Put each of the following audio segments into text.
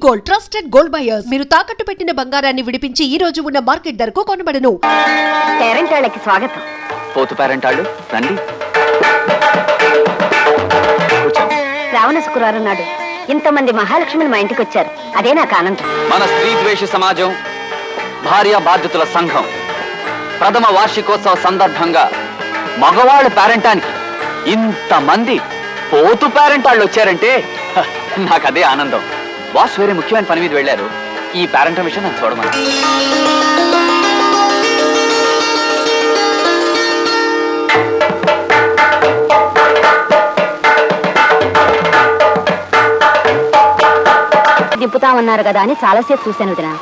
Gold trusted gold buyers. మీరు తాకట్టు పెట్టిన బంగారాన్ని విడిపించి ఈ రోజు ఉన్న మార్కెట్ ధరకు కొనబడను. పేరెంటాళ్ళకి స్వాగతం. పోతు పేరెంటాళ్ళు రండి. శ్రావణ శుక్రవారం నాడు ఇంతమంది మహాలక్ష్మిని మా ఇంటికి వచ్చారు. అదే నాకు ఆనందం. మన స్త్రీ ద్వేష సమాజం భార్య బాధ్యతల సంఘం ప్రథమ వార్షికోత్సవ సందర్భంగా మగవాళ్ళ పేరెంటానికి ఇంతమంది పోతు పేరెంటాళ్ళు వచ్చారంటే నాకు అదే ఆనందం. బాస్ వేరే ముఖ్యమైన పని మీద వెళ్ళారు. ఈ పేరెంట్ విషయం నన్ను చూడమని. దింపుతామన్నారు కదా అని చాలాసేపు చూశాను వదినా.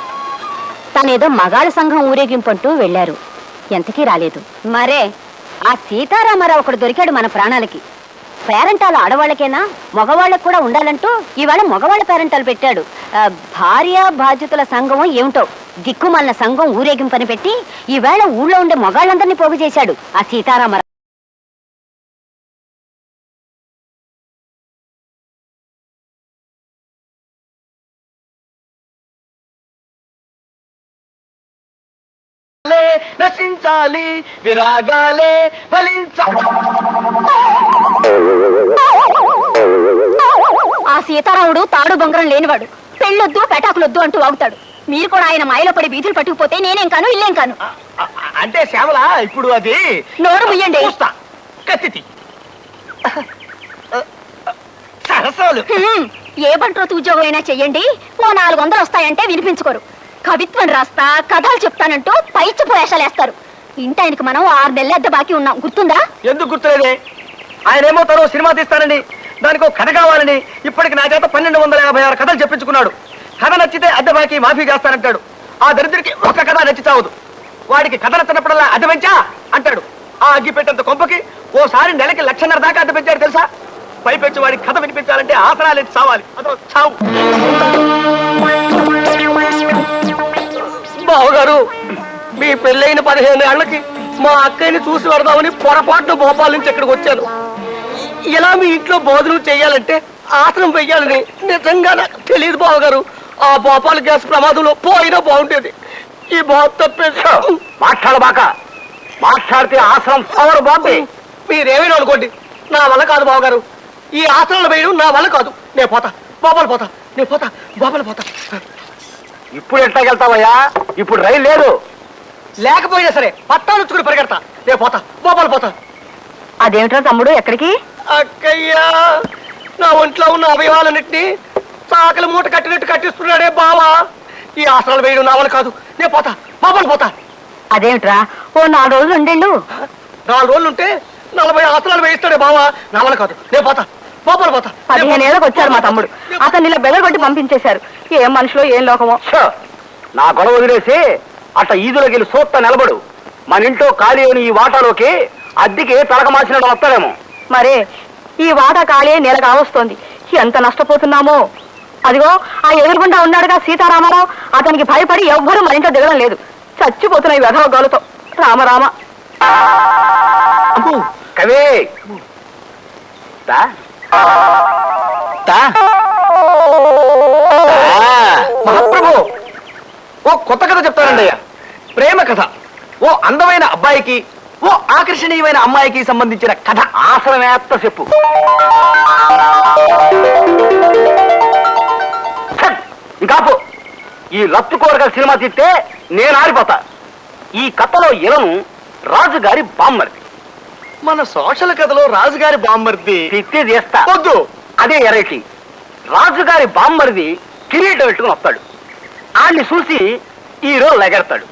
తనేదో మగాళ్ళ సంఘం ఊరేగింపంటూ వెళ్లారు. ఎంతకీ రాలేదు. మరే ఆ సీతారామారావు ఒకడు దొరికాడు మన ప్రాణాలకి. పేరెంటాలు ఆడవాళ్ళకేనా మగవాళ్ళకు కూడా ఉండాలంటూ ఈవేళ మగవాళ్ళ పేరెంటాలు పెట్టాడు. భార్య బాధ్యతల సంఘం ఏమిటో దిక్కుమాలిన సంఘం ఊరేగింపని పెట్టి ఈవేళ ఊళ్ళో ఉండే మగాళ్ళందరినీ పోగు చేశాడు ఆ సీతారామారావు. నశించాలి విరాగాలే ఫలించాలి. ఆ సీతారాముడు తాడు బొంగరం లేనివాడు. పెళ్ళొద్దు పెటాకులొద్దు అంటూ వాగుతాడు. మీరు కూడా ఆయన మాయలో పడి బీతులు పట్టుకుపోతే నేనేం కాను ఇల్లేం కాను. అంటే శ్యామల ఇప్పుడు అది నోరు ముయ్యండి. కత్తి సరసాలు ఏ బంట్రోతు ఉద్యోగం అయినా చెయ్యండి, ఓ 400 వస్తాయంటే వినిపించుకోరు. కవిత్వం రాస్తా కథలు చెప్తానంటూ పైచి పోయేషాలేస్తారు. ఇంటాయనకి మనం 6 నెలల అద్దె బాకీ ఉన్నాం, గుర్తుందా? ఎందుకు గుర్తులేదే? ఆయన ఏమో తను సినిమా తీస్తానండి, దానికి ఒక కథ కావాలని ఇప్పటికి నా చేత 1256 కథలు చెప్పించుకున్నాడు. కథ నచ్చితే అద్దె బాకీ మాఫీ చేస్తానంటాడు. ఆ దరిద్రుడికి ఒక కథ నచ్చి చావదు. వాడికి కథ నచ్చినప్పుడల్లా అద్దె పెంచా అంటాడు. ఆ అగ్గి పెట్టేంత కొంపకి ఓసారి నెలకి 1,50,000 దాకా అద్దె పెంచాడు తెలుసా? పైపెచ్చి వాడికి కథ వినిపించాలంటే ఆసనాలు ఎత్తి చావాలి. అదో చావు. బావగారు, మీ పెళ్ళైన 15 ఏళ్లకి మా అక్కయ్యని చూసి వరదామని పొరపాటున భోపాల నుంచి ఇక్కడికి వచ్చాను. ఇలా మీ ఇంట్లో భోజనం చేయాలంటే ఆసనం వెయ్యాలని నిజంగా నాకు తెలియదు బావగారు. ఆ భోపాల గ్యాస్ ప్రమాదంలో పోయినా బాగుండేది. ఈ బాబు తప్పేసి మాట్లాడబాక. మాట్లాడితే ఆసనం పవర్ బాబే. మీరేమైనా అనుకోండి, నా వల్ల కాదు బావగారు. ఈ ఆసనాలు వేయడం నా వల్ల కాదు. నేను పోతా, బాబాలు పోతా, నేను పోతా, బాబాలు పోతా. ఇప్పుడు ఎట్లాగెళ్తావయ్యా? ఇప్పుడు రైలు లేదు. లేకపోయినా సరే పట్టాలు వచ్చుకుని పరిగెడతా. నేను పోతా, బాబాలు పోతా. అదేమిటో తమ్ముడు, ఎక్కడికి? అక్కయ్యా, నా ఒంట్లో ఉన్న అవయవాలన్నింటినీ చాకలి మూట కట్టినట్టు కట్టిస్తున్నాడే బావా. ఈ ఆసనాలు వేయడం నా వల్ల కాదు. నేను పోతా, బాబాలు పోతా. అదేమిట్రా, ఓ 4 రోజులు ఉండేళ్ళు. 4 రోజులు ఉంటే 40 ఆసనాలు వేయిస్తాడే బావా. నా వల్ల కాదు. నేను పోతా, బాబాలు పోతా. 15 ఏళ్ళకి వచ్చారు మా తమ్ముడు. అతను ఇలా బెదరగొట్టి పంపించేశారు. ఏం మనుషులో ఏం లోకమో. నా గొడవ వదిలేసి అట్ట ఈదులోకి వెళ్ళి సూత్త నిలబడు. మన ఇంట్లో ఖాళీ అయిన ఈ వాటాలోకి అద్దెకి తలక మార్చినట్టు వస్తాడేమో. మరే ఈ వాటా ఖాళీ నెల కావస్తోంది. ఎంత నష్టపోతున్నామో. అదిగో ఆ ఎదురుగుండా ఉన్నాడుగా సీతారామారావు, అతనికి భయపడి ఎవ్వరూ మన ఇంట్లో దిగడం లేదు. చచ్చిపోతున్నాయి వెధవ గోలతో. రామరామ. కవి మహాప్రభు, ఓ కొత్త కథ చెప్తానండి అయ్యా. ప్రేమ కథ. ఓ అందమైన అబ్బాయికి ఓ ఆకర్షణీయమైన అమ్మాయికి సంబంధించిన కథ. ఆసనమేత్త చెప్పు. ఇంకాపు. ఈ లత్తు కోరగల సినిమా తీస్తే నేను ఆరిపోతా. ఈ కథలో ఇలను రాజుగారి బామ్మర్ది. మన సోషల్ కథలో రాజుగారి బామ్మర్ది తిత్తి చేస్తా వద్దు. అదే ఎరైటీ. రాజుగారి బామ్మర్ది కిరీటం పెట్టుకుని వస్తాడు. ఆడిని చూసి హీరో లెగెడతాడు.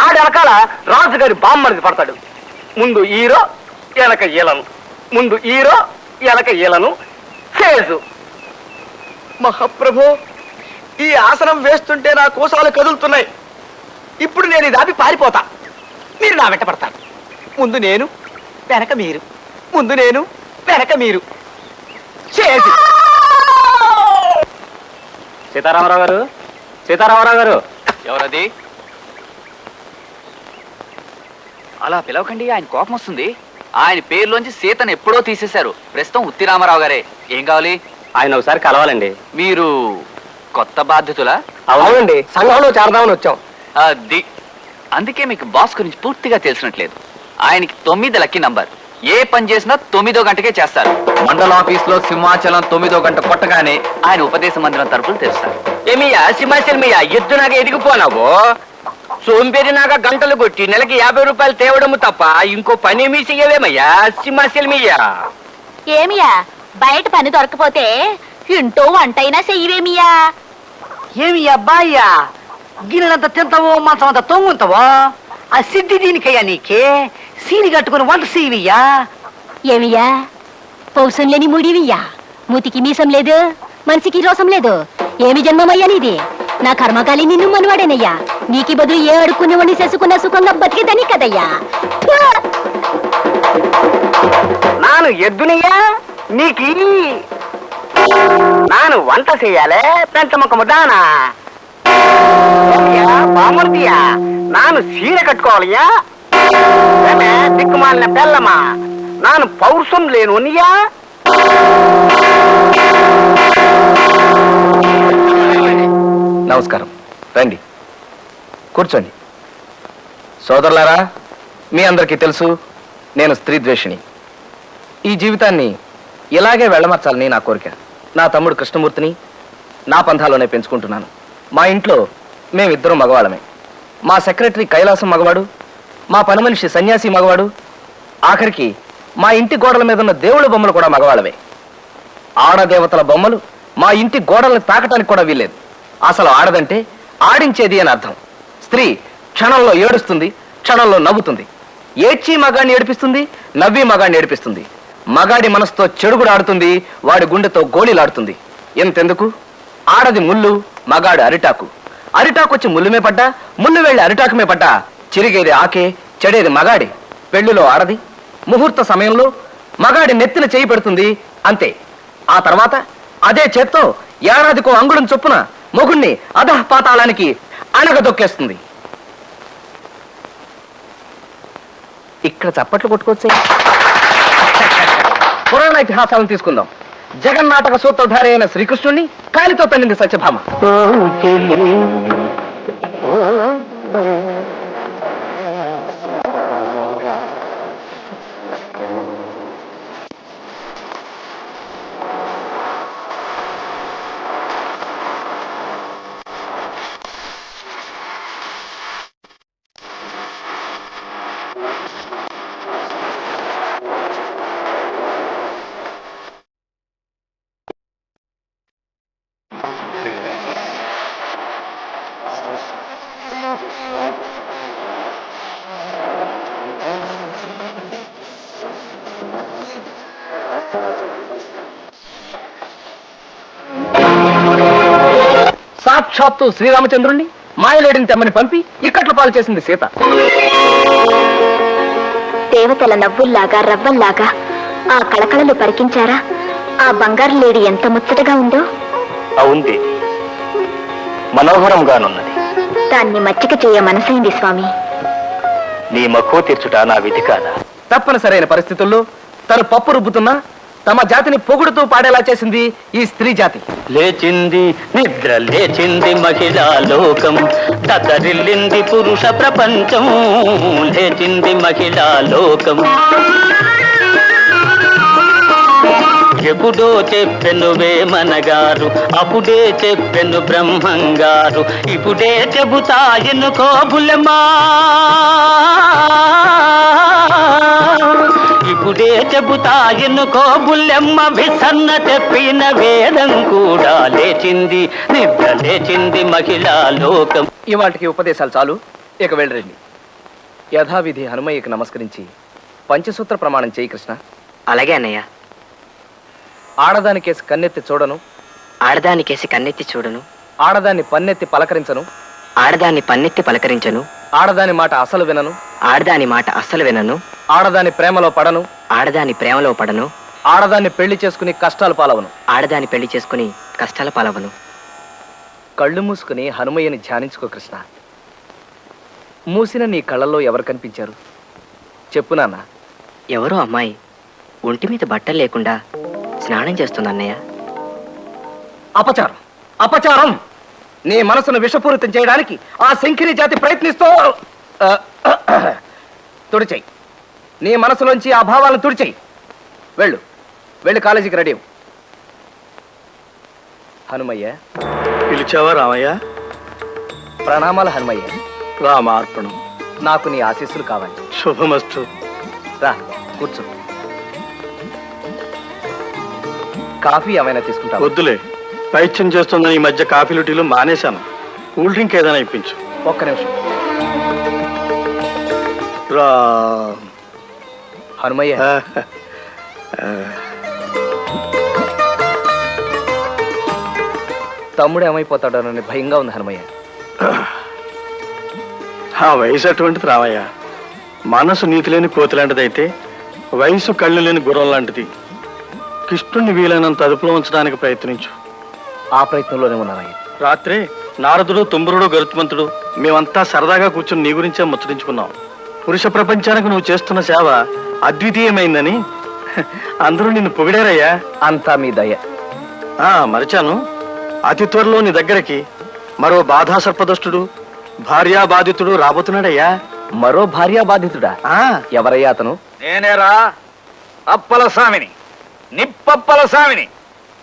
ఆడి వెనకాల రాజుగారి బామ్మర్ది పడతాడు. ముందు హీరో ఎలక ఈలను, ముందు హీరో ఎలక ఈలను చేసు. మహాప్రభు, ఈ ఆసనం వేస్తుంటే నా కోసాలు కదులుతున్నాయి. ఇప్పుడు నేను ఇది ఆపి పారిపోతా. మీరు నా వెంట పడతారు. ముందు నేను, వెనక మీరు, ముందు నేను, వెనక మీరు. చేసి. సీతారామరావు గారు, సీతారామరావు గారు. ఎవరది? అలా పిలవకండి, ఆయన కోపం వస్తుంది. ఆయన పేరులోంచి సీతను ఎప్పుడో తీసేశారు. ప్రస్తుతం ఉత్తి రామారావు గారే. ఏం కావాలి? ఆయన ఒకసారి కలవాలండి. మీరు కొత్త బాధ్యతలా? అవునండి, సంఘంలో చేరదామని వచ్చాం. అది అందుకే మీకు బాస్ గురించి పూర్తిగా తెలిసినట్లేదు. ఆయనకి 9 లక్కీ నంబర్. ఏ పని చేసినా 9వ గంటకే చేస్తారు. మండల ఆఫీస్ లో సింహాచలం 9వ గంట కొట్టగానే ఆయన ఉపదేశ మందిరం తరపులు తెరుస్తారు. ఏమియా సింహాచలమియా, ఎద్దునాగా ఎదిగిపోనావు. సోంపేరినాగా గంటలు కొట్టి నెలకి 50 రూపాయలు తేవడము తప్ప ఇంకో పని ఏమీ చెయ్యవేమయ్యా సింహాచలమియా. ఏమియా బయట పని దొరకపోతే ఇంటో వంటైనా చెయ్యవేమియా? ఏమి అబ్బాయ్యా, గిన్నెలంత తింటావో మంచం అంత తొంగుంటావో? ఆ సిద్ధి దీనికయ్యా నీకే సీని కట్టుకుని వంట చేయవయ్యా. ఏమియా పౌసం లేని ముడివియ్యా, మూతికి మీసం లేదు, మనిషికి రోసం లేదు. ఏమి జన్మమయ్యా నీది? నా కర్మకాలి నిన్ను మనవాడేనయ్యా. నీకి బదులు ఏ అడుక్కునేవాడిని చేసుకున్న సుఖంగా బతికేదని కదయ్యా. నాను ఎద్దునియా నీకి, నాను వంట చెయ్యాలే పెంచముఖము దానా. బామర్దియా నాను సీర కట్టుకోవాలయ్యా. దిక్కుమాలిన బెల్లమా, నాను పౌరుషం లేనునియా. నమస్కారం, రండి కూర్చోండి. సోదరులారా, మీ అందరికీ తెలుసు నేను స్త్రీ ద్వేషిని. ఈ జీవితాన్ని ఇలాగే వెళ్ళమర్చాలని నా కోరిక. నా తమ్ముడు కృష్ణమూర్తిని నా పంథాలోనే పెంచుకుంటున్నాను. మా ఇంట్లో మేమిద్దరం మగవాళ్ళమే. మా సెక్రటరీ కైలాసం మగవాడు, మా పని మనిషి సన్యాసి మగవాడు, ఆఖరికి మా ఇంటి గోడల మీద ఉన్న దేవుళ్ళ బొమ్మలు కూడా మగవాళ్ళవే. ఆడదేవతల బొమ్మలు మా ఇంటి గోడల్ని తాకటానికి కూడా వీల్లేదు. అసలు ఆడదంటే ఆడించేది అని అర్థం. స్త్రీ క్షణంలో ఏడుస్తుంది, క్షణంలో నవ్వుతుంది. ఏడ్చి మగాడిని ఏడిపిస్తుంది, నవ్వి మగాడిని ఏడిపిస్తుంది. మగాడి మనసుతో చెడుగుడు ఆడుతుంది, వాడి గుండెతో గోళీలాడుతుంది. ఎంతెందుకు, ఆడది ముళ్ళు, మగాడు అరిటాకు. అరిటాకు వచ్చి ముళ్ళుమే పడ్డా, ముళ్ళు వెళ్ళి అరిటాకుమే పడ్డా చిరిగేది ఆకే, చెడేది మగాడి. పెళ్లిలో ఆడది ముహూర్త సమయంలో మగాడి నెత్తిన చేయి పెడుతుంది, అంతే. ఆ తర్వాత అదే చేత్తో ఏడాదికో అంగుళం చొప్పున మొగుణ్ణి అధః పాతాళానికి అణగదొక్కేస్తుంది. ఇక్కడ చప్పట్లు కొట్టుకోవచ్చే. పురాణ ఇతిహాసాలను తీసుకుందాం. జగన్నాటక సూత్రధారి అయిన శ్రీకృష్ణుణ్ణి కాలితో తన్నింది సత్యభామ. సాక్షాత్తు శ్రీరామచంద్రుణ్ణి మాయలేడిని తెమ్మని పంపి ఇక్కట్ల పాలు చేసింది సీత. దేవతల నవ్వుల్లాగా రవ్వల్లాగా ఆ కళకళలు పరికించారా? ఆ బంగారు లేడి ఎంత ముచ్చటగా ఉందో. అవుంది, మనోహరంగానున్నది. దాన్ని మచ్చిక చేయ మనసైంది స్వామి. నీ మక్కువ తీర్చుట నా విధి కాదా? తప్పనిసరైన పరిస్థితుల్లో తను పప్పు రుబ్బుతున్నా తమ జాతిని పొగుడుతూ పాడేలా చేసింది ఈ స్త్రీ జాతి. లేచింది నిద్ర లేచింది మహిళా లోకం, దతరిల్లింది పురుష ప్రపంచం. లేచింది మహిళా లోకం. ఎప్పుడో చెప్పెను వేమనగారు, అప్పుడే చెప్పెను బ్రహ్మంగారు, ఇప్పుడే చెబుతాయను కోబులమా, ఇప్పుడే చెబుతాయను కోబులమ్మ. విసన్న చెప్పిన వేదం కూడా లేచింది, నిద్ర లేచింది మహిళా లోకం. ఇవాటికి ఉపదేశాలు చాలు, ఇక వెళ్ళరండి. యథావిధి హనుమయ్యకి నమస్కరించి పంచసూత్ర ప్రమాణం చేయి కృష్ణ. అలాగే అన్నయ్య. ఆడదానికేసి కన్నెత్తి చూడను, ఆడదానికేసి కన్నెత్తి చూడను, ఆడదాన్ని పన్నెత్తి పలకరించను, ఆడదాన్ని పన్నెత్తి పలకరించను, ఆడదాని మాట అసలు వినను, ఆడదాని మాట అస్సలు వినను, ఆడదాని ప్రేమలో పడను, ఆడదాని ప్రేమలో పడను, ఆడదాన్ని పెళ్లి చేసుకుని కష్టాలు పాలవను. ఆడదాని పెళ్లి చేసుకుని కష్టాల పాలవను. కళ్ళు మూసుకుని హనుమయ్యని ధ్యానించుకో కృష్ణ. మూసిన నీ కళ్ళల్లో ఎవరు కనిపించారు చెప్పు నాన్న. ఎవరో అమ్మాయి ఒంటి మీద బట్టలు లేకుండా స్నానం చేస్తుంది అన్నయ్య. అపచారం. అపచారం. నీ మనసును విషపూరితం చేయడానికి ఆ శంకిని జాతి ప్రయత్నిస్తూ తుడిచేయి. నీ మనసులోంచి ఆ భావాలను తుడిచేయి. వెళ్ళు, వెళ్ళి కాలేజీకి రెడీ అవ్వు. హనుమయ్య. పిలిచావా రామయ్య? ప్రణామాలు హనుమయ్య. రామార్పణం. నాకు నీ ఆశీస్సులు కావాలి. శుభమస్తు. రా కూర్చో. కాఫీ ఏమైనా తీసుకుంటా? వద్దులే, పైత్యం చేస్తుందని ఈ మధ్య కాఫీలు టీలు మానేశాను. కూల్ డ్రింక్ ఏదైనా ఇప్పించు. ఒక్క నిమిషం. రా హనుమయ్య, తమ్ముడు ఏమైపోతాడోనని భయంగా ఉంది హనుమయ్య. ఆ వయసు అటువంటిది రామయ్య. మనసు నీతి లేని కోతి లాంటిదైతే వయసు కళ్ళు లేని గుర్రం లాంటిది. కృష్ణుణ్ణి వీలైనంత అదుపులో ఉంచడానికి ప్రయత్నించు. ఆ ప్రయత్నంలోనే ఉన్నానయ్య. రాత్రి నారదుడు, తుంబురుడు, గరుత్మంతుడు మేమంతా సరదాగా కూర్చుని నీ గురించే ముచ్చరించుకున్నాం. పురుష ప్రపంచానికి నువ్వు చేస్తున్న సేవ అద్వితీయమైందని అందరూ నిన్ను పొగిడారయ్యా. అంతా మీ దయ. మరిచాను, అతి త్వరలో నీ దగ్గరికి మరో బాధా సర్పదష్టుడు, భార్యా బాధితుడు రాబోతున్నాడయ్యా. మరో భార్యా బాధితుడా? ఎవరయ్యా అతను? నేనేరా, అప్పల స్వామిని, నిప్పప్పల స్వామిని.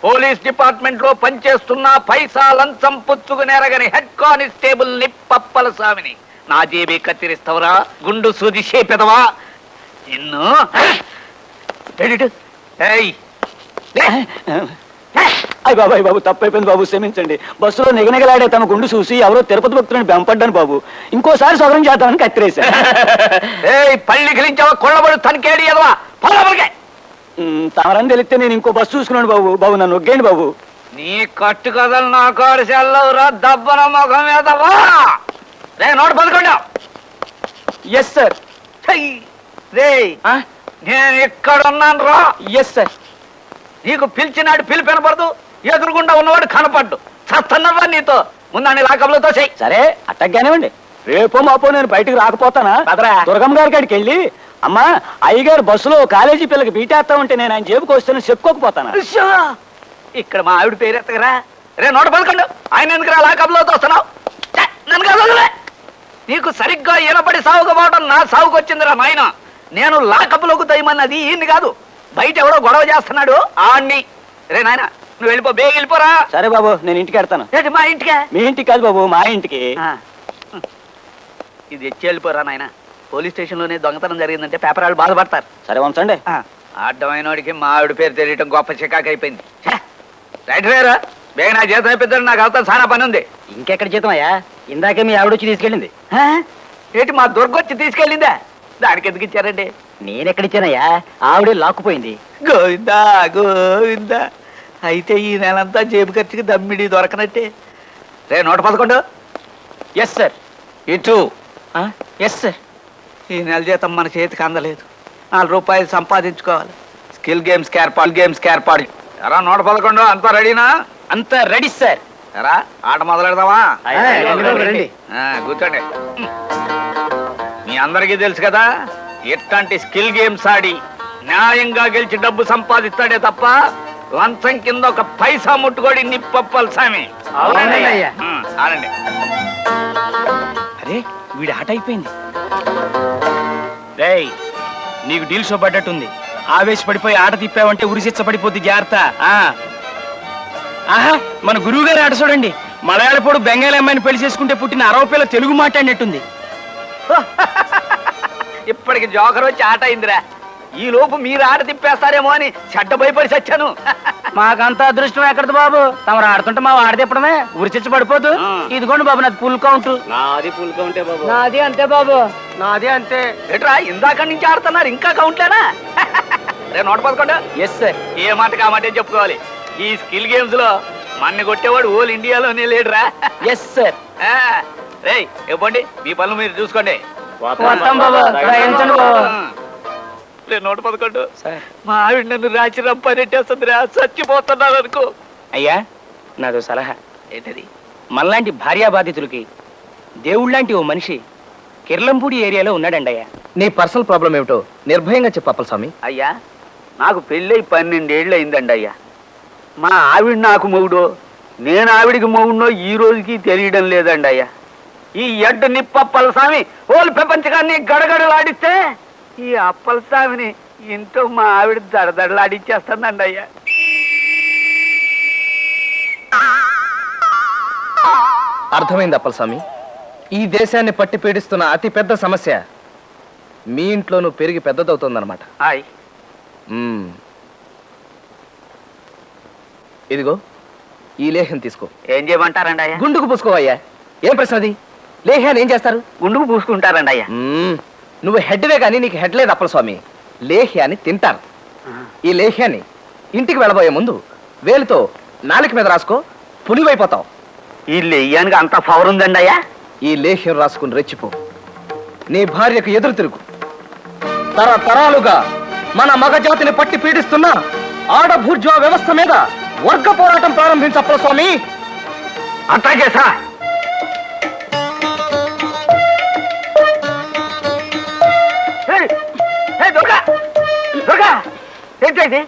పోలీస్ డిపార్ట్మెంట్ లో పనిచేస్తున్న పైసా లంచం పుచ్చుకునేరగని హెడ్ కానిస్టేబుల్ నిప్పప్పల స్వామిని. నా జేబీ కత్తిరిస్తావురా, గుండు సూది చేపెదవా నిన్ను. అయ్య బాబు, అయ్య బాబు, తప్పైపోయింది బాబు, క్షమించండి. బస్సులో నిగనిగలాడే తమ గుండు చూసి ఎవరో తిరుపతి భక్తులను బెంపడ్డాను బాబు. ఇంకోసారి సౌకర్యం చేద్దామని కత్తిరేశా. పళ్ళి గిలించావా, కొళ్ళబడు తనకేడి ఎదవా, పొలబడికే. తమరని తెలిస్తే నేను ఇంకో బస్సు చూసుకున్నాను బాబు. బాబు నన్ను ఒగ్గేయండి బాబు. నీ కట్టు కథలు నా కాడు సెల్లవురా, దబ్బన ముఖం మీదవా. రే నోటు పదకొండా. Yes sir. రే నేను ఎక్కడున్నాను రా. Yes sir. నీకు పిలిచినాడు పిలిపి వినపడదు, ఎదురుగుండా ఉన్నవాడు కనపడ్డు. చస్తున్నావా నీతో ముందని లాకబులతో చెయ్యి. సరే అట్టగ్గానేవ్వండి. రేపో మాపో నేను బయటకు రాకపోతానా? దుర్గమ్మ గారి కాడికి వెళ్ళి, అమ్మా అయ్యగారు బస్సులో కాలేజీ పిల్లకి బీటేస్తా ఉంటే నేను ఆయన జేబుకి వస్తాను చెప్పుకోకపోతానా? ఇక్కడ మా ఆవిడ పేరు ఎత్తగరా. రే నోట పదకొండు. ఆయన ఎందుకు రా లాకబులతో వస్తున్నావు? నన్ను కాదు, నీకు సరిగ్గా ఈనపడి సాగుకపోవడం నా సాగుకు వచ్చిందిరా నాయన. నేను లాకబులోకి దయమన్నది ఈయన్ని కాదు, బయట ఎవడో గొడవ చేస్తున్నాడు ఆణ్ణి. రే నాయన నువ్వు వెళ్ళిపో, బేగ వెళ్ళిపోరా. సరే బాబు, నేను ఇంటికి వెళ్తాను. మా ఇంటికే? మీ ఇంటికి కాదు బాబు, మా ఇంటికి. ఇది ఎచ్చి వెళ్ళిపోరా నాయన. పోలీస్ స్టేషన్ లోనే దొంగతనం జరిగిందంటే పేపర్ వాళ్ళు బాధపడతారు. సరే ఉంచండి. అడ్డమైన వాడికి మా ఆవిడ పేరు తెలియటం గొప్ప చికాకు అయిపోయింది. రైట్ వేరా, బేగ నా జీతం అయిపోతాడు, నాకు అవతల చాలా పని ఉంది. ఇంకెక్కడ జీతం అయ్యా? ఇందాకే మీ ఆవిడ వచ్చి తీసుకెళ్ళింది. ఏంటి మా దుర్గొచ్చి తీసుకెళ్ళిందా? దానికి ఎందుకు ఇచ్చారండి? నేనెక్కడిచ్చానయ్యా? ఆవిడే లాక్కుపోయింది. గోవిందా గోవిందా, అయితే ఈ నెలంతా జేబు ఖర్చుకి దమ్మిడి దొరకనట్టే. రే నోట పదకొండు. Yes sir. ఇటు. Yes sir. ఈ నెల జీతం మన చేతికి అందలేదు, 4 రూపాయలు సంపాదించుకోవాలి. స్కిల్ గేమ్స్కి ఏర్పాటు. ఎరా నోట పదకొండు, అంతా రెడీనా? అంతా రెడీ సార్. ఎరా ఆట మొదలెడదామా? రండి. కూర్చోండి. మీ అందరికీ తెలుసు కదా, ఎట్లాంటి స్కిల్ గేమ్స్ ఆడి న్యాయంగా గెలిచి డబ్బు సంపాదిస్తాడే తప్ప లంచం కింద ఒక పైసా ముట్టుకోడి నిప్పప్పల స్వామి. ఆడండి. అరే వీడి ఆట అయిపోయింది. రేయ్, నీకు డీల్ షో పడ్డట్టుంది. ఆవేశపడిపోయి ఆట తిప్పావంటే ఉరిశిచ్చ పడిపోద్ది, జాగ్రత్త. ఆహా, మన గురువు గారి ఆట చూడండి. మలయాళపోడు బెంగాలీ అమ్మాయిని పెళ్లి చేసుకుంటే పుట్టిన 60 పిల్ల తెలుగు మాట్లాడినట్టుంది. ఇప్పటికి జోకర్ వచ్చి ఆట అయిందిరా. ఈ లోపు మీరు ఆట తిప్పేస్తారేమో అని చెడ్డ భయపడి చచ్చాను. మాకంత అదృష్టం ఎక్కడది బాబు? తమరు ఆడుతుంటే మా ఆడ తిప్పడమే, ఉరిచిచ్చ పడిపోదు. ఇదిగోండి బాబు, నాది ఫుల్ కౌంట్. నాది ఫుల్ కౌంటే బాబు. నాది అంతే బాబు, నాది అంతే. ఎట్రా ఇందాక నుంచి ఆడుతున్నారు, ఇంకా కౌంట్లేనా? రే నోట పదకొండు. Yes sir. ఏ మాట కామాటే చెప్పుకోవాలి. ఈ స్కిల్ గేమ్స్ లో మన్ని కొట్టేవాడు ఓల్ ఇండియాలోనే లేడురా. Yes sir. రే ఇవ్వండి, మీ పనులు మీరు చూసుకోండి. వస్తాం బాబు, రాయించండి బాబు. రే నోట పదకొండు. మా ఆవిడ నన్ను రాచి రంపనెట్టేస్తుందిరా, చచ్చిపోతున్నాను అనుకో. అయ్యా నాదో సలహా. ఏంటది? మనలాంటి భార్యా బాధితులకి దేవుళ్ళంటి ఓ మనిషి కిర్లంపూడి ఏరియాలో ఉన్నాడండి అయ్యా. నీ పర్సనల్ ప్రాబ్లం ఏమిటో నిర్భయంగా చెప్పాలి స్వామి. అయ్యా నాకు పెళ్ళై 12 ఏళ్ళు అయిందండి అయ్యా. మా ఆవిడ నాకు మొగుడు, నేను ఆవిడికి మొగున్నో ఈ రోజుకి తెలియడం లేదండి అయ్యా. ఈ ఎడ్డు నిప్పప్పల స్వామి ఓలు ప్రపంచకాన్ని గడగడలాడిస్తే ఈ అప్పల స్వామిని ఇంట్లో మా ఆవిడ దడదడలాడిచ్చేస్తుందండి అయ్యా. అర్థమైంది అప్పలస్వామి. ఈ దేశాన్ని పట్టి పీడిస్తున్న అతి పెద్ద సమస్య మీ ఇంట్లోనూ పెరిగి పెద్దదవుతోందన్నమాట. హాయ్. ఇదిగో ఈ లేహ్యం తీసుకో. ఏం చేయమంటారండి అయ్యా? గుండుకు పూసుకోవయ్యా. ఏం ప్రశ్న అది? లేహ్యాన్ని ఏం చేస్తారు? గుండుకు పూసుకుంటారండి అయ్యా. నువ్వు హెడ్వే కానీ నీకు హెడ్ లేదు అప్పలస్వామి. లేహ్యాన్ని తింటారు. ఈ లేహ్యాన్ని ఇంటికి వెళ్ళబోయే ముందు వేలుతో నాలుక మీద రాసుకో, పులివైపోతావు. ఈ లెయ్యానికి అంత పవర్ ఉందండి అయ్యా? ఈ లేహ్యం రాసుకుని రెచ్చిపో. నీ భార్యకు ఎదురు తిరుగు. తరతరాలుగా మన మగజాతిని పట్టి పీడిస్తున్న ఆడభూర్జువా వ్యవస్థ మీద వర్గ పోరాటం ప్రారంభించప్పల స్వామి. అట్లాగే సార్. ఏంటండి?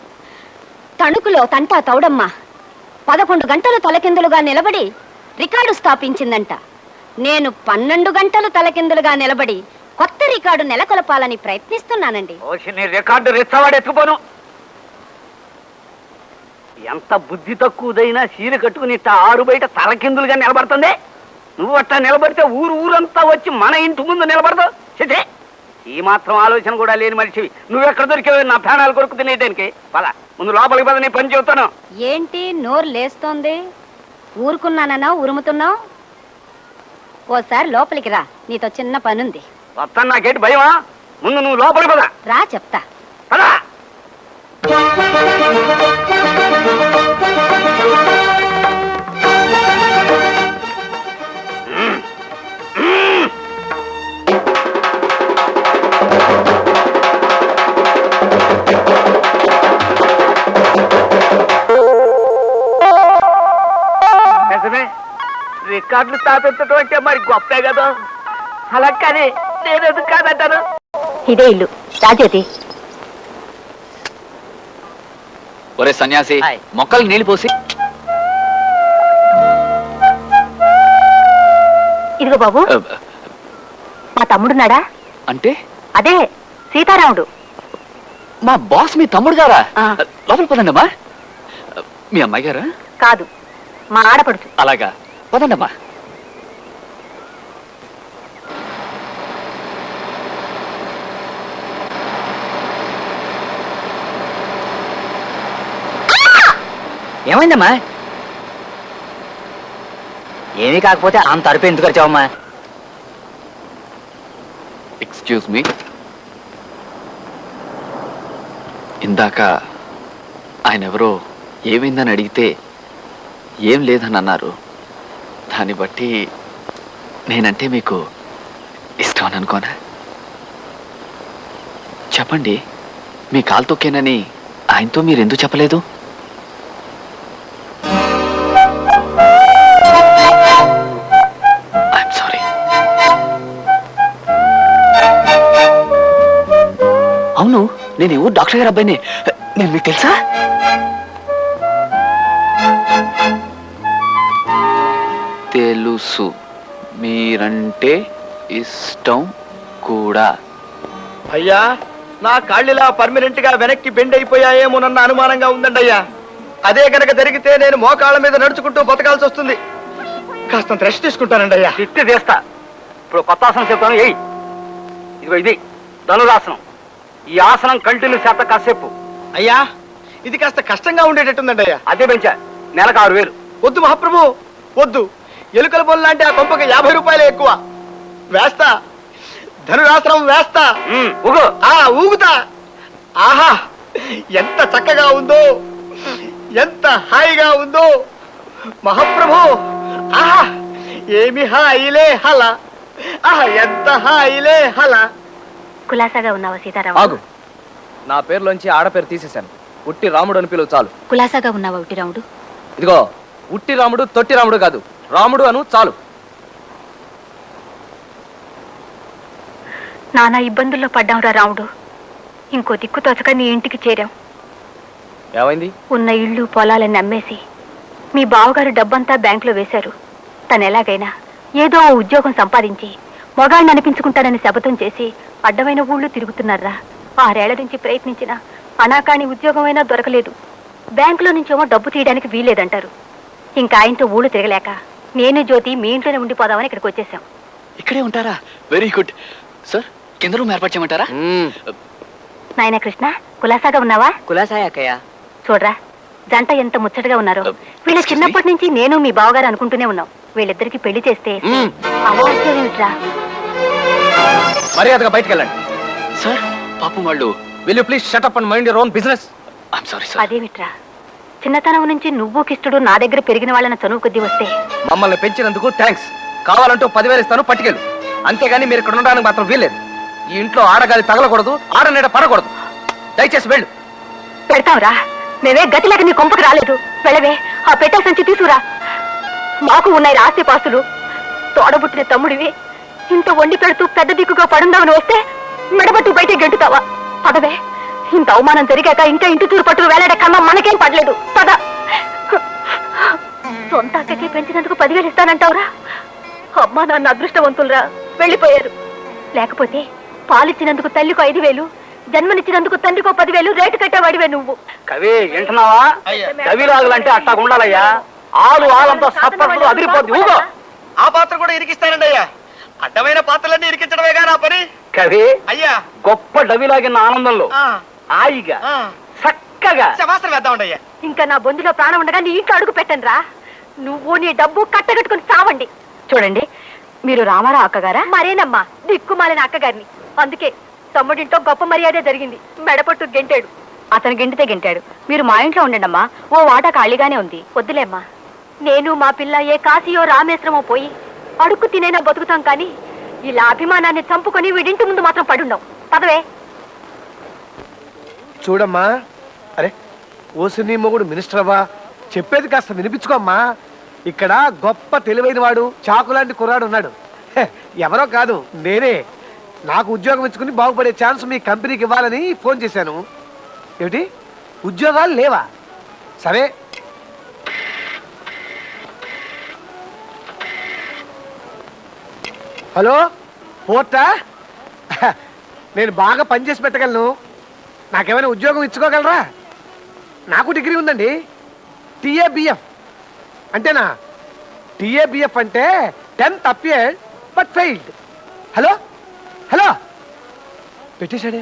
తణుకులో తంటా తౌడమ్మ 11 గంటలు తలకిందులుగా నిలబడి రికార్డు స్థాపించిందంట. నేను 12 గంటలు తలకిందులుగా నిలబడి కొత్త రికార్డు నెలకొల్పాలని ప్రయత్నిస్తున్నానండి. నీ రికార్డు రెచ్చవాడెత్తుకోను. ఎంత బుద్ధి తక్కువదైనా చీర కట్టుకుని ఆరు బయట తలకిందులుగా నిలబడుతుంది. నువ్వు అట్లా నిలబడితే ఊరంతా వచ్చి మన ఇంటి ముందు నిలబడదు. చితే, ఈ మాత్రం ఆలోచన కూడా లేని మనిషివి. నువ్వెక్కడ దొరికేవి నా ప్రాణాలు కొరకు తినేటానికి? పద, ముందు లోపలికి పద, నీ పని చెబుతాను. ఏంటి నోరు లేస్తోంది? ఊరుకున్నానన్నా ఉరుముతున్నావు? ఓసారి లోపలికి రా, నీతో చిన్న పనుంది. వస్తాను, నాకేంటి భయమా? ముందు నువ్వు లోపలికి పద. రా చెప్తా. పదా. రికార్డులు స్థాపించడం అంటే మరి గొప్పే కదా. అలా కానీ నేను ఎందుకు కాదంటాను? ఇదే ఇల్లు రాజేది. ఒరే సన్యాసి, మొక్కలు నీళ్లు పోసి. ఇదిగో బాబు, మా తమ్ముడున్నాడా? అంటే అదే సీతారాముడు. మా బాస్ మీ తమ్ముడు గారా? ఆ. లోపల పదండమ్మా. మీ అమ్మాయి గారా? కాదు, మా ఆడపడుచు. అలాగా, పదండమ్మా. ఏమైందమ్మా? ఏమీ కాకపోతే అంత అరుపు ఎందుకు వచ్చావమ్మా? Excuse me. ఇందాక ఆయన ఎవరో ఏమైందని అడిగితే ఏం లేదని అన్నారు. దాన్ని బట్టి నేనంటే మీకు ఇష్టం అని అనుకోనా? చెప్పండి, మీ కాలు తొక్కేనని ఆయనతో మీరు ఎందుకు చెప్పలేదు? I'm sorry. అవును, నేను ఈ ఊరు డాక్టర్ గారు అబ్బాయిని. నేను మీకు తెలుసా? తెలుసు, మీరంటే ఇష్టం కూడా. అయ్యా, నా కాళ్ళిలా పర్మనెంట్ గా వెనక్కి బెండ్ అయిపోయాయేమోనన్న అనుమానంగా ఉందండి అయ్యా. అదే కనుక జరిగితే నేను మోకాళ్ళ మీద నడుచుకుంటూ బతకాల్సి వస్తుంది. కాస్త రెస్ట్ తీసుకుంటానండి అయ్యా. తిట్టి చేస్తా. ఇప్పుడు కొత్త ఆసనం చెప్తాను. ఏయ్, ఇదిగో ఇది ధనురాసనం. ఈ ఆసనం కంటిన్యూ చేత కాసేపు. అయ్యా, ఇది కాస్త కష్టంగా ఉండేటట్టుందండి అయ్యా. అదే పెంచా, నెలకు 6000. వద్దు మహాప్రభు, వద్దు. ఎలుకల బొల్ లాంటి ఆ కొంపకి 50 రూపాయలే ఎక్కువ. వేస్తా, ధనురాసనం వేస్తా. ఊగు. ఊగుతా. ఆహా, ఎంత చక్కగా ఉందో, ఎంత హాయిగా ఉందో మహాప్రభు. ఆహా, ఏమి హాయిలే హల. ఆహా, ఎంత హాయిలే హల. కులాసాగా ఉన్నావా సీతారాము? ఆగు, నా పేరులోంచి ఆడపేరు తీసేశాను. ఉట్టి రాముడు అని పిలువు చాలు. కులాసాగా ఉన్నావా ఉట్టి రాముడు? ఇదిగో, ఉట్టి రాముడు తొట్టి రాముడు కాదు, రాముడు అను చాలు. నానా ఇబ్బందుల్లో పడ్డాంరా రాముడు. ఇంకో దిక్కు తోచక నీ ఇంటికి చేరాం. ఏమైంది? ఉన్న ఇళ్ళు పొలాలని అమ్మేసి మీ బావగారు డబ్బంతా బ్యాంకులో వేశారు. తను ఎలాగైనా ఏదో ఓ ఉద్యోగం సంపాదించి మొగాళ్ళని అనిపించుకుంటానని శపథం చేసి అడ్డమైన ఊళ్ళు తిరుగుతున్నారా. 6 ఏళ్ల నుంచి ప్రయత్నించిన అనాకాని ఉద్యోగమైనా దొరకలేదు. బ్యాంకులో నుంచేమో డబ్బు తీయడానికి వీల్లేదంటారు. ఇంకా ఆయనతో ఊళ్ళు తిరగలేక నేను జ్యోతి మీ ఇంట్లోనే ఉండిపోదామని ఇక్కడికి వచ్చేసాం. ఇక్కడే ఉంటారా? Very good sir. కింద రూమ్ ఏర్పాటు చేయమంటారా? నాయన కృష్ణ, కులాసాగా ఉన్నావా? కులాసాయ అక్కయ్య. చూడరా, జంట ఎంత ముచ్చటగా ఉన్నారో. వీళ్ళ excuse me? చిన్నప్పటి నుంచి నేను మీ బావగారు అనుకుంటూనే ఉన్నాం. వీళ్ళిద్దరికి పెళ్లి చేస్తే అవాంఛనీయమిట్రా. మర్యాదగా బయటికి వెళ్ళండి. సార్ పాపం వాళ్ళు. Will you please shut up and mind your own business. I'm sorry sir. అదేమిట్రా, చిన్నతనం నుంచి నువ్వు కిష్టుడు నా దగ్గర పెరిగిన వాళ్ళని చనువు కొద్దీ వస్తే మమ్మల్ని పెంచినందుకు థ్యాంక్స్. కావాలంటూ 10,000 ఇస్తాను, పట్టుకెళ్ళు. అంతేగాని మీరు ఇక్కడ ఉండడానికి మాత్రం వీల్లేదు. ఈ ఇంట్లో ఆడగాలి తగలకూడదు, ఆడనీడ పడకూడదు. దయచేసి వెళ్ళు. పెడతావురా. మేమే గతిలేక నీ కొంపకు రాలేదు. వెళ్ళవే, ఆ పెట్టెల సంచి తీసుకురా. మాకు ఉన్నాయి ఆస్తి పాస్తులు. తోడబుట్టిన తమ్ముడివి ఇంత వండి పెడుతూ పెద్ద దిక్కుగా పడుందామని వస్తే మెడబట్టు బయట గెంటుతావా? పదవే, ఇంత అవమానం జరిగాక ఇంకా ఇంటి తూరు పట్టు వేలాడే కన్నా మనకేం పడలేదు. పద. సొంత అక్కకి పెంచినందుకు 10,000 ఇస్తానంటావురా? అమ్మా నాన్న అదృష్టవంతులరా, వెళ్ళిపోయారు. లేకపోతే పాలిచ్చినందుకు తల్లికో 5,000, జన్మనిచ్చినందుకు తండ్రికో 10,000 రేటు కట్టేవాడివే నువ్వు. కవి వింటున్నావా? కవిలాగులంటే అట్టా ఉండాలయ్యా. ఆలంతా సప్పట్లు అదిరిపోద్ది. ఊగో. ఆ పాత్ర కూడా ఇరికిస్తానండి అయ్యా. అడ్డమైన పాత్రలన్నీ ఇరికించడమేగా నా పని. కవి అయ్యా గొప్ప డవిలాగిన ఆనందంలో హాయిగా చక్కగా శమాసనం వేద్దామండి అయ్యా. ఇంకా నా బొందులో ప్రాణం ఉండగా నీ ఇంట్లో అడుగు పెట్టండి రా. నువ్వు నీ డబ్బు కట్టగట్టుకుని చావండి. చూడండి, మీరు రామారావు అక్కగారా? మరేనమ్మా, దిక్కుమాలిన అక్కగారిని. అందుకే తమ్ముడింట్లో గొప్ప మర్యాదే జరిగింది. మెడపట్టు గెంటాడు. అతను గెంటితే గెంటాడు. మీరు మా ఇంట్లో ఉండండమ్మా. ఓ వాటా ఖాళీగానే ఉంది. వద్దులేమ్మా, నేను మా పిల్ల ఏ కాశీయో రామేశ్వరమో పోయి అడుక్కు తినైనా బతుకుతాం. కానీ ఇలా అభిమానాన్ని చంపుకొని వీడింటి ముందు మాత్రం పడుండం. పదవే. చూడమ్మా, అరే ఓసిని మొగుడు మినిస్టర్ అవ్వా, చెప్పేది కాస్త వినిపించుకోమ్మా. ఇక్కడ గొప్ప తెలివైన వాడు, చాకులాంటి కుర్రాడు ఉన్నాడు. హె, ఎవరో కాదు, నేనే. నాకు ఉద్యోగం ఇచ్చుకుని బాగుపడే ఛాన్స్ మీ కంపెనీకి ఇవ్వాలని ఫోన్ చేశాను. ఏమిటి, ఉద్యోగాలు లేవా? సరే, హలో పోర్టా? నేను బాగా పనిచేసి పెట్టగలను. నాకేమైనా ఉద్యోగం ఇచ్చుకోగలరా? నాకు డిగ్రీ ఉందండి. టీఏబిఎఫ్ అంటేనా? టీఏబిఎఫ్ అంటే 10th appeared but failed. Hello hello, పెట్టేశాడే.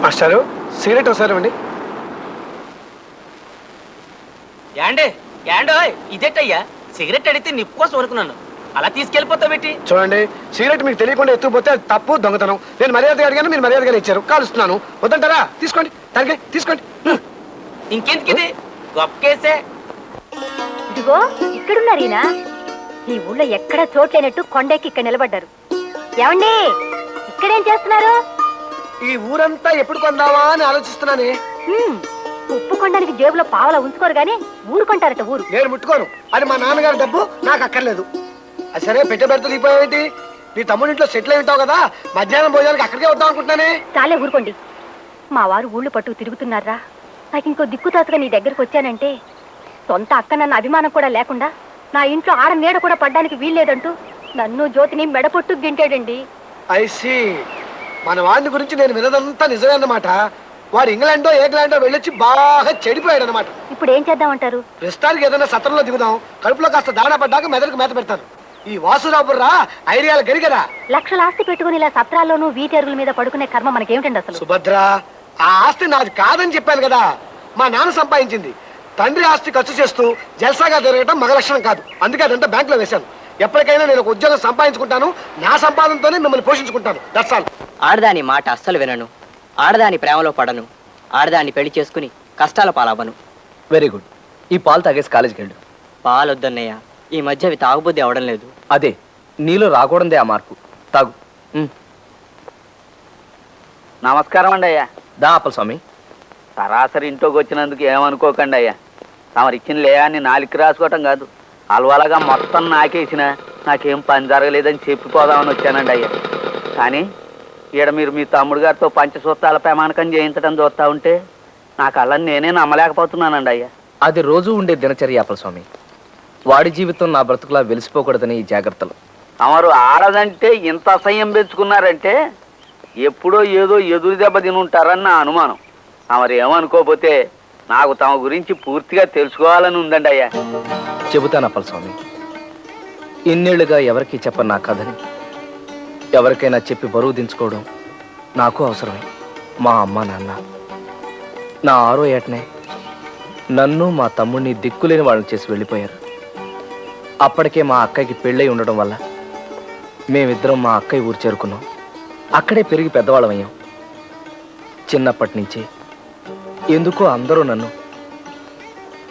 మాస్టారు, సిగరెట్ ఒకసారి ఇవ్వండి. యాండే యాండో ఇదేటయ్యా, సిగరెట్ అడిగితే నిప్పు కోసం వరకున్నాను, అలా తీసుకెళ్ళిపోతావు పెట్టి. చూడండి, సిగరెట్ మీకు తెలియకుండా ఎత్తుకుపోతే అది తప్పు, దొంగతనం. నేను మర్యాదగా అడిగాను, మీరు మర్యాదగానే ఇచ్చారు. కాలుస్తున్నాను. వద్దంటారా? తీసుకోండి, తనకే తీసుకోండి. ఇంకెందుకు ఇది గొప్ప కేసే. ఇదిగో ఇక్కడున్నారు ఈయన. ఈ ఊళ్ళో ఎక్కడ చోట్లేనట్టు కొండెక్కి ఇక్కడ నిలబడ్డారు. ఏమండి, ఇక్కడేం చేస్తున్నారు? ఈ ఊరంతా ఎప్పుడు కొందావా అని ఆలోచిస్తున్నానే. ఉప్పు కొండానికి జేబులో పావలా ఉంచుకోరు గానీ ఊరు కొంటారట. ఊరు నేను ముట్టుకోను. అది మా నాన్నగారి డబ్బు, నాకు అక్కర్లేదు. అది సరే, పెట్టె పెడతా దిగిపోయావేంటి? నీ తమ్ముడింట్లో సెటిల్ అయి ఉంటావు కదా, మధ్యాహ్నం భోజనానికి అక్కడికే వద్దాం అనుకుంటున్నానే. చాలే ఊరుకోండి. మా వారు ఊళ్ళు పట్టుకు తిరుగుతున్నారా? నాకు ఇంకో దిక్కుతాతగా నీ దగ్గరకు వచ్చానంటే సొంత అక్క నన్న అభిమానం కూడా లేకుండా నా ఇంట్లో ఆడ నీడ కూడా పడ్డానికి వీల్లేదంటూ నన్ను జ్యోతిని మెడపొట్టు గింటాడండి. ఐసి, మన వాడిని గురించి నేను వినదంతా నిజమే అన్నమాట. వాడు ఇంగ్లాండో ఇంగ్లాండో వెళ్ళొచ్చి బాగా చెడిపోయాడు అనమాట. ఇప్పుడు ఏం చేద్దామంటారు? ప్రస్తుతానికి ఏదైనా సత్రంలో దిగుదాం. కడుపులో కాస్త దాణా పడ్డాక మెదడుకు మేత పెడతాను. ఈ వాసురాబుర్రా ఐడియాలు గరిగరా. లక్షల ఆస్తి పెట్టుకుని ఇలా సత్రాల్లోనూ వీటెరుగుల మీద పడుకునే కర్మ మనకేమిటండి అసలు? సుభద్ర, ఆ ఆస్తి నాది కాదని చెప్పాను కదా. మా నాన్న సంపాదించింది. తండ్రి ఆస్తి ఖర్చు చేస్తూ జల్సాగా తిరగటం మగ లక్షణం కాదు. అందుకే అదంతా బ్యాంకులో వేశాను. ఎప్పటికైనా నేను ఒక ఉద్యోగం సంపాదించుకుంటాను. నా సంపాదనతోనే మిమ్మల్ని పోషించుకుంటాను. That's all. ఆడదాని మాట అస్సలు వినను, ఆడదాని ప్రేమలో పడను, ఆడదాన్ని పెళ్లి చేసుకుని కష్టాల పాలవ్వను. Very good. ఈ పాలు తాగేసి కాలేజీకి వెళ్ళు. పాలొద్దన్నయ్య, ఈ మధ్య అవి తాగుబుద్ధి అవడం లేదు. అదే నీలో రాకూడదే ఆ మార్పు. తాగు. నమస్కారం అండి అయ్యా. దా అప్పల స్వామి. సరాసరి ఇంట్లోకి వచ్చినందుకు ఏమనుకోకండి అయ్యా. తమరిచ్చిన లేయాన్ని నాలుగు రాసుకోవటం కాదు, అలవాలగా మొత్తం నాకేసిన నాకేం పని జరగలేదని చెప్పిపోదామని వచ్చానండి అయ్యా. కానీ ఈడ మీరు మీ తమ్ముడు గారితో పంచసూత్రాల ప్రమాణకం చేయించడం చూస్తా ఉంటే నా కళ్ళని నేనే నమ్మలేకపోతున్నానండి అయ్యా. అది రోజు ఉండే దినచర్య అప్పలస్వామి. వాడి జీవితం నా బ్రతుకులా వెలిసిపోకూడదని ఈ జాగ్రత్తలు. అమరు ఆడదంటే ఇంత అసహ్యం పెంచుకున్నారంటే ఎప్పుడో ఏదో ఎదురు దెబ్బ తిని ఉంటారని నా అనుమానం. అమరు ఏమనుకోపోతే నాకు తమ గురించి పూర్తిగా తెలుసుకోవాలని ఉందండి అయ్యా. చెబుతాను అప్పలస్వామి. ఇన్నేళ్లుగా ఎవరికీ చెప్పను నా కథని ఎవరికైనా చెప్పి బరువు దించుకోవడం నాకు అవసరమే. మా అమ్మ నాన్న నా 6వ ఏటనే నన్ను మా తమ్ముడిని దిక్కులేని వాళ్ళని చేసి వెళ్ళిపోయారు. అప్పటికే మా అక్కయ్యకి పెళ్ళై ఉండడం వల్ల మేమిద్దరం మా అక్కయ్య ఊరు చేరుకున్నాం. అక్కడే పెరిగి పెద్దవాళ్ళం అయ్యాం. చిన్నప్పటి నుంచి ఎందుకో అందరూ నన్ను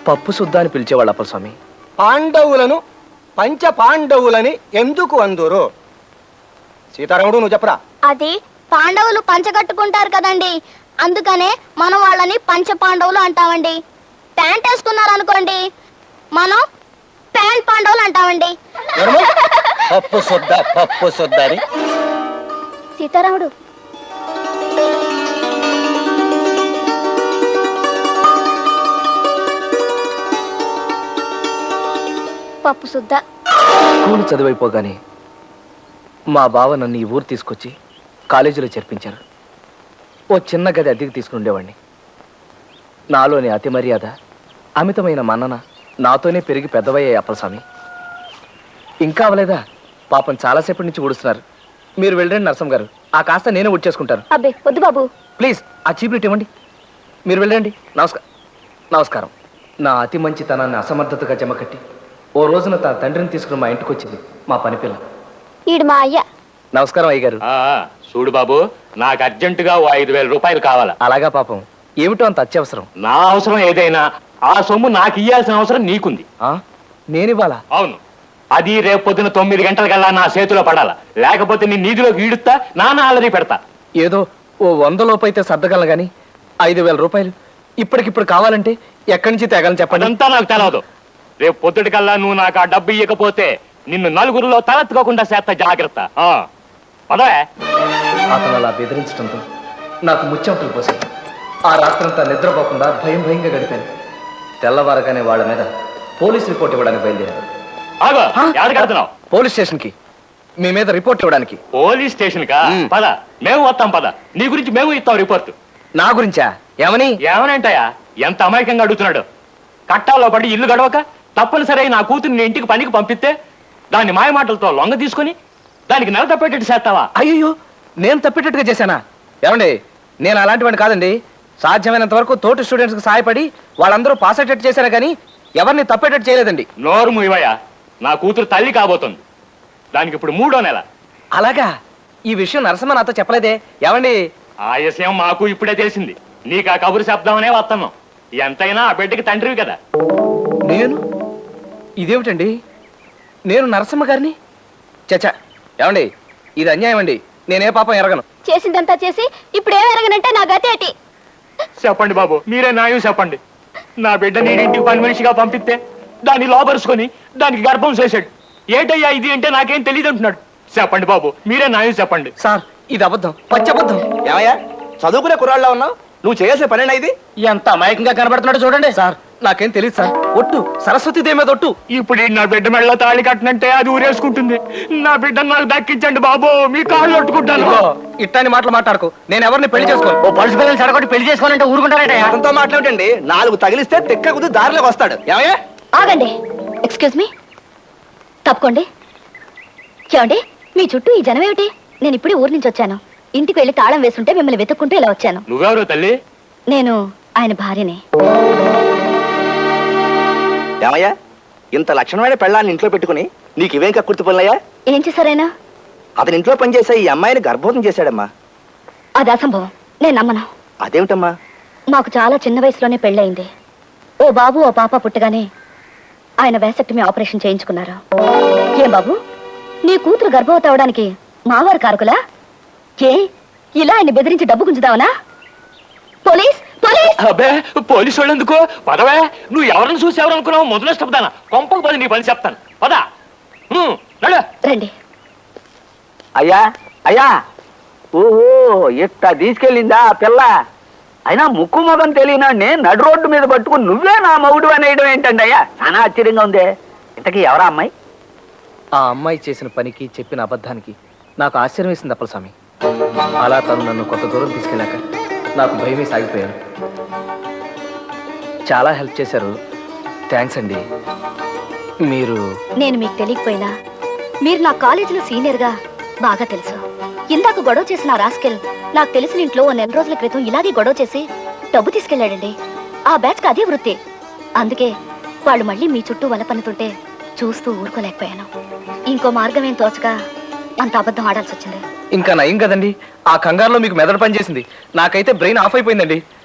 పప్పు సుద్దా అని పిలిచేవాళ్ళు అప్పలస్వామి. పాండవులను పంచ పాండవులని ఎందుకు అందురు? సీతారాముడు నువ్వు చెప్పరా. అది పాండవులు పంచ కట్టుకుంటారు కదండి, అందుకనే మనం వాళ్ళని పంచ పాండవులు అంటామండి. ప్యాంట్ వేసుకున్నారు అనుకోండి, మనం ప్యాంట్ పాండవులు అంటామండి. పప్పు సుద్ద అని సీతారాముడు పప్పు సుద్ద. స్కూలు చదివైపోగానే మా బావ నన్ను ఈ ఊరు తీసుకొచ్చి కాలేజీలో చేర్పించారు. ఓ చిన్న గది అద్దెకి తీసుకుని ఉండేవాడిని. నాలోని అతి మర్యాద, అమితమైన మన్నన నాతోనే పెరిగి పెద్దవయ్యాయి అప్పలస్వామి. ఇంకా అవలేదా? పాపం చాలాసేపటి నుంచి ఊడుస్తున్నారు. మీరు వెళ్ళండి నరసం గారు, ఆ కాస్త నేనే ఊడ్చేసుకుంటాను. అబ్బే వద్దు బాబు. ప్లీజ్ ఆ చీపులిట్ ఇవ్వండి. మీరు వెళ్ళండి. నమస్కారం. నా అతి మంచితనాన్ని అసమర్థతగా జమకట్టి ఓ రోజున తన తండ్రిని తీసుకుని మా ఇంటికి వచ్చింది మా పని పిల్ల. ఈడు మా అయ్య. నమస్కారం అయ్యగారు. చూడు బాబు, నాకు అర్జెంటుగా 5,000 రూపాయలు కావాలా. అలాగా పాపం, ఏమిటో అంత అత్యవసరం. నా అవసరం ఏదైనా ఆ సొమ్ము నాకు ఇయ్యాల్సిన అవసరం నీకుంది. నేనివ్వాలా? అవును, అది రేపు పొద్దున 9 గంటలకల్లా నా చేతిలో పడాలా. లేకపోతే నీ నీధిలోకి ఈడుస్తా, నాన్న అల్లరి పెడతా. ఏదో ఓ 100 లోపు అయితే సర్దగలను గాని 5,000 రూపాయలు ఇప్పటికిప్పుడు కావాలంటే ఎక్కడి నుంచి తేగలని చెప్పండి. అదంతా నాకు తెలవదు. రేపు పొద్దుటికల్లా నువ్వు నాకు ఆ డబ్బు ఇవ్వకపోతే నిన్ను నలుగురిలో తలెత్తుకోకుండా చేస్తా. జాగ్రత్త. పదవే. అతను అలా బెదిరించడంతో నాకు ముచ్చెమటలు పోసాయి. ఆ రాత్రంతా నిద్రపోకుండా భయంగా గడిపాను. తెల్లవారగానే వాళ్ళ మీద పోలీస్ రిపోర్ట్ ఇవ్వడానికి బయలుదేరారు. ఆగో, ఎక్కడికెళ్తున్నావ్? పోలీస్ స్టేషన్ కి మీ మీద రిపోర్ట్ ఇవ్వడానికి. పోలీస్ స్టేషన్ కా? పద, మేము వస్తాం. పద, నీ గురించి మేము ఇస్తాం రిపోర్ట్. నా గురించా? ఏమనంటాయా? ఎంత అమాయకంగా అడుగుతున్నాడు. కట్టాల్లో పడి ఇల్లు గడవక తప్పనిసరి నా కూతుర్ని ఇంటికి పనికి పంపిస్తే దాన్ని మాయమాటలతో లొంగ తీసుకుని దానికి నెల తప్పేటట్టు చేస్తావా? అయ్యో, నేను తప్పేటట్టుగా చేశానా? ఏమండి, నేను అలాంటి వాడిని కాదండి. సాధ్యమైనంత వరకు తోటి స్టూడెంట్స్ కి సహాయపడి వాళ్ళందరూ పాస్ అయ్యేటట్టు చేశారా కానీ ఎవరిని తప్పేటట్టు చేయలేదండి. నోరు మూయవయ్యా. నా కూతురు తల్లి కాబోతుంది. దానికి ఇప్పుడు 3వ నెల. అలాగా? ఈ విషయం నరసింహ నాతో చెప్పలేదే. ఏమండి? ఆలస్యం మాకు ఇప్పుడే తెలిసింది. నీకు ఆ కబురు శబ్దమనే వస్తున్నాం. ఎంతైనా ఆ బిడ్డకి తండ్రివి కదా. నేను? ఇదేమిటండి, నేను నరసింహ గారిని? చచ్చా, ఏమండి, ఇది అన్యాయం అండి. నేనే పాపం ఎరగను. చేసిందంతా చేసి ఇప్పుడు ఏం ఎరగనంటే నా గతి ఏంటి? చెప్పండి బాబు, మీరే న్యాయం చెప్పండి. నా బిడ్డ నేను ఇంటికి పని మనిషిగా పంపిస్తే దాన్ని లోపరుచుకొని దానికి గర్భం చేశాడు. ఏంటయ్యా ఇది అంటే నాకేం తెలియదు అంటున్నాడు. చెప్పండి బాబు, మీరే న్యాయం చెప్పండి. సార్, ఇది అబద్ధం, పచ్చి అబద్ధం. ఏమయ్యా, చదువుకునే కుర్రాళ్ళ ఉన్నావు? నువ్వు చేసే పనేనా ఇది? ఎంత అమాయకంగా కనబడుతున్నాడు చూడండి. సార్, నాకేం తెలియదు సార్. ఒట్టు, సరస్వతి దేవి మీద ఒట్టు. ఇప్పుడు నా బిడ్డ మెడలో తాళి కట్టినంటే అది ఊరేసుకుంటుంది. నా బిడ్డను నాకు దక్కించండి బాబు, మీ కాళ్ళు కొట్టుకుంటాను. ఇట్లాంటి మాటలు మాట్లాడుకో. నేను ఎవరిని పెళ్లి చేసుకోను. ఓ పలుసు పిల్లలు సడగొట్టి పెళ్లి చేసుకోవాలంటే ఊరుకుంటారట. అతనితో మాట్లాడండి, 4 తగిలిస్తే తెక్క కుది దారిలోకి వస్తాడు. ఏమయ్యా? ఆగండి. ఎక్స్క్యూజ్ మీ, తప్పుకోండి. చూడండి, మీ చుట్టూ ఈ జనం ఏమిటి? నేను ఇప్పుడే ఊరు నుంచి వచ్చాను. ఇంటికి వెళ్ళి తాళం వేస్తుంటే మిమ్మల్ని వెతుక్కుంటూ ఇలా వచ్చాను. నువ్వెవరు తల్లి? నేను ఆయన భార్యని. ఏమయ్యా, ఇంత లక్షణమైన పెళ్ళాన్ని ఇంట్లో పెట్టుకుని నీకు ఇవేం కక్కుర్తి పనులయ్యా? ఏం చేశారైనా? అతని ఇంట్లో పనిచేసే ఈ అమ్మాయిని గర్భవతం చేశాడమ్మా. అది అసంభవం, నేను నమ్మను. అదేమిటమ్మా? మాకు చాలా చిన్న వయసులోనే పెళ్ళయింది. ఓ బాబు ఓ పాప పుట్టగానే ఆయన వేసక్టమీ ఆపరేషన్ చేయించుకున్నారు. ఏం బాబు, నీ కూతురు గర్భవతి అవడానికి మావారు కారకులా? ఏ ఇలా ఆయన బెదిరించి డబ్బు గుంజుదావనా? Police police! అబ్బే, పోలీసు వాళ్ళు ఎందుకు? పదవే. నువ్వు ఎవరిని చూసి ఎవరనుకున్నావు? మొదలు ఇష్టపదానా? కొంపకు పది నీ పని చెప్తాను. పదా రండి. అయ్యా అయ్యా, ఓహో ఇట్ట తీసుకెళ్ళిందా ఆ పిల్ల? అయినా ముక్కు మొగం తెలియనాడిని నడు రోడ్డు మీద పట్టుకుని నువ్వే నా మగుడు అనేయడం ఏంటండి అయ్యా? చాలా ఆశ్చర్యంగా ఉందే. ఇంతకీ ఎవరా అమ్మాయి? ఆ అమ్మాయి చేసిన పనికి చెప్పిన అబద్ధానికి నాకు ఆశ్చర్యం వేసింది అప్పలస్వామి. అలా తను నన్ను కొంత దూరం తీసుకెళ్ళాక నాకు భయమే సాగిపోయాను. చాలా హెల్ప్ చేశారు. థ్యాంక్స్ అండి. మీరు నేను మీకు తెలియకపోయినా మీరు నా కాలేజీలో సీనియర్గా బాగా తెలుసు. ఇందాక గొడవ చేసిన ఆ రాస్కెల్ నాకు తెలిసిన ఇంట్లో ఓ 4 రోజుల క్రితం ఇలాగే గొడవ చేసి డబ్బు తీసుకెళ్లాడండి. ఆ బ్యాచ్కి అదే వృత్తి. అందుకే వాళ్ళు మళ్ళీ మీ చుట్టూ వల పన్నుతుంటే చూస్తూ ఊరుకోలేకపోయాను. ఇంకో మార్గం ఏం తోచక అంత అబద్ధం ఆడాల్సి వచ్చింది. ఇంకా నయం కదండి. ఆ కంగారులో మీకు మెదడు పనిచేసింది. నాకైతే బ్రెయిన్ ఆఫ్ అయిపోయిందండి.